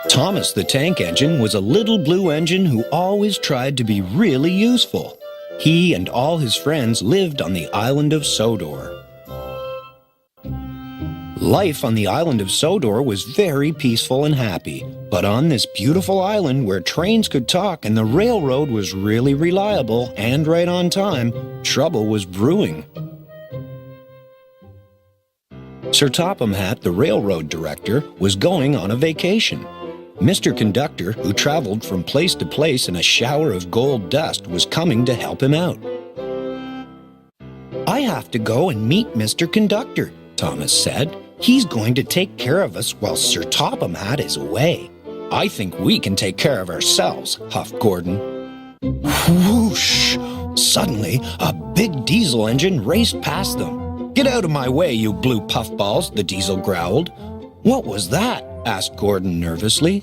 Thomas the Tank Engine was a little blue engine who always tried to be really useful. He and all his friends lived on the island of Sodor. Life on the island of Sodor was very peaceful and happy, but on this beautiful island where trains could talk and the railroad was really reliable and right on time, trouble was brewing. Sir Topham Hatt, the railroad director, was going on a vacation. Mr. Conductor, who traveled from place to place in a shower of gold dust, was coming to help him out. "I have to go and meet Mr. Conductor," Thomas said. "He's going to take care of us while Sir Topham Hatt is away." "I think we can take care of ourselves," huffed Gordon. Whoosh! Suddenly, a big diesel engine raced past them. "Get out of my way, you blue puffballs," the diesel growled. "What was that?" asked Gordon nervously.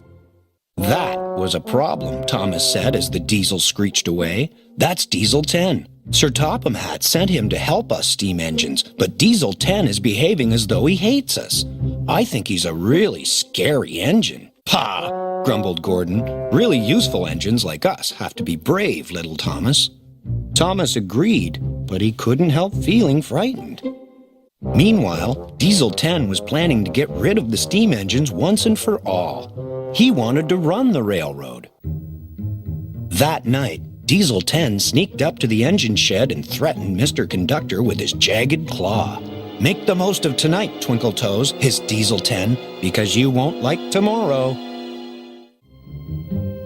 "That was a problem," Thomas said as the diesel screeched away. "That's Diesel 10. Sir Topham Hatt sent him to help us steam engines, but Diesel 10 is behaving as though he hates us. I think he's a really scary engine." "Pah!" grumbled Gordon. "Really useful engines like us have to be brave, little Thomas." Thomas agreed, but he couldn't help feeling frightened. Meanwhile, Diesel 10 was planning to get rid of the steam engines once and for all. He wanted to run the railroad. That night, Diesel 10 sneaked up to the engine shed and threatened Mr. Conductor with his jagged claw. "Make the most of tonight, Twinkle Toes," hissed Diesel 10, "because you won't like tomorrow."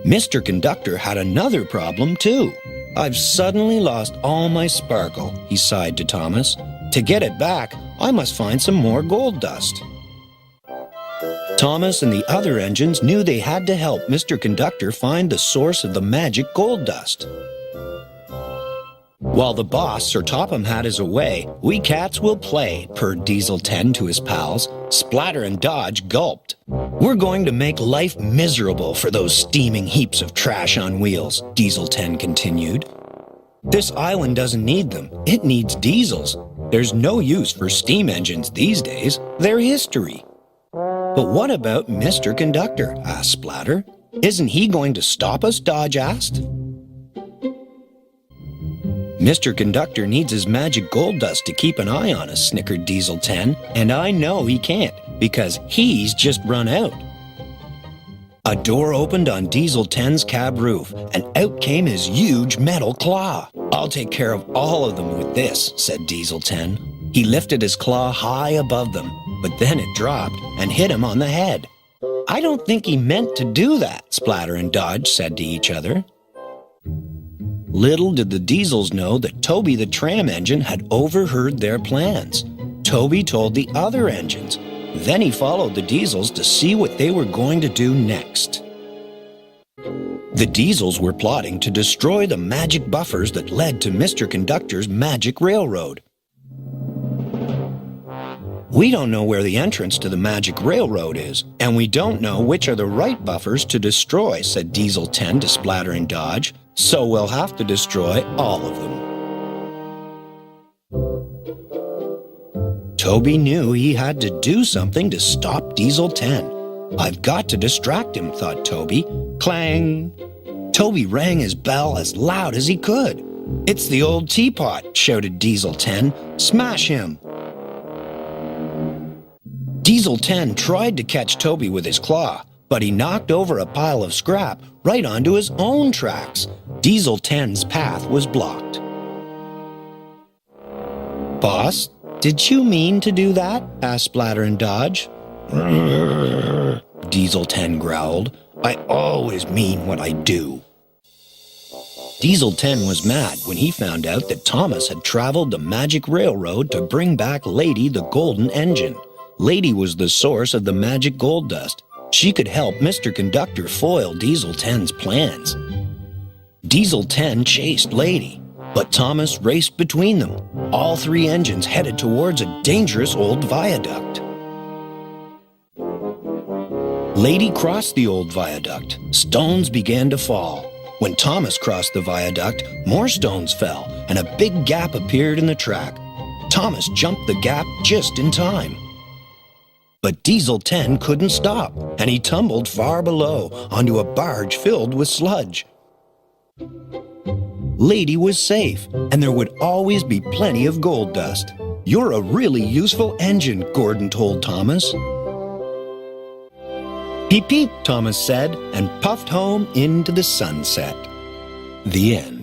Mr. Conductor had another problem, too. "I've suddenly lost all my sparkle," he sighed to Thomas. "To get it back, I must find some more gold dust." Thomas and the other engines knew they had to help Mr. Conductor find the source of the magic gold dust. "While the boss, Sir Topham Hatt, is away, we cats will play," purred Diesel 10 to his pals. Splatter and Dodge gulped. "We're going to make life miserable for those steaming heaps of trash on wheels," Diesel 10 continued. "This island doesn't need them. It needs diesels. There's no use for steam engines these days. They're history." "But what about Mr. Conductor?" asked Splatter. "Isn't he going to stop us?" Dodge asked. "Mr. Conductor needs his magic gold dust to keep an eye on us," snickered Diesel 10, "and I know he can't, because he's just run out." A door opened on Diesel 10's cab roof, and out came his huge metal claw. "I'll take care of all of them with this," said Diesel 10. He lifted his claw high above them, but then it dropped and hit him on the head. "I don't think he meant to do that," Splatter and Dodge said to each other. Little did the Diesels know that Toby the tram engine had overheard their plans. Toby told the other engines. Then he followed the Diesels to see what they were going to do next. The Diesels were plotting to destroy the magic buffers that led to Mr. Conductor's magic railroad. "We don't know where the entrance to the magic railroad is, and we don't know which are the right buffers to destroy," said Diesel 10 to Splatter and Dodge, "so we'll have to destroy all of them." Toby knew he had to do something to stop Diesel 10. "I've got to distract him," thought Toby. Clang! Toby rang his bell as loud as he could. "It's the old teapot," shouted Diesel 10. "Smash him!" Diesel 10 tried to catch Toby with his claw, but he knocked over a pile of scrap right onto his own tracks. Diesel 10's path was blocked. "Boss, did you mean to do that?" asked Splatter and Dodge. Diesel 10 growled. "I always mean what I do." Diesel 10 was mad when he found out that Thomas had traveled the magic railroad to bring back Lady the Golden Engine. Lady was the source of the magic gold dust. She could help Mr. Conductor foil Diesel 10's plans. Diesel 10 chased Lady, but Thomas raced between them. All three engines headed towards a dangerous old viaduct. Lady crossed the old viaduct. Stones began to fall. When Thomas crossed the viaduct, more stones fell, and a big gap appeared in the track. Thomas jumped the gap just in time. But Diesel 10 couldn't stop, and he tumbled far below onto a barge filled with sludge. Lady was safe, and there would always be plenty of gold dust. "You're a really useful engine," Gordon told Thomas. "Peep, peep," Thomas said, and puffed home into the sunset. The end.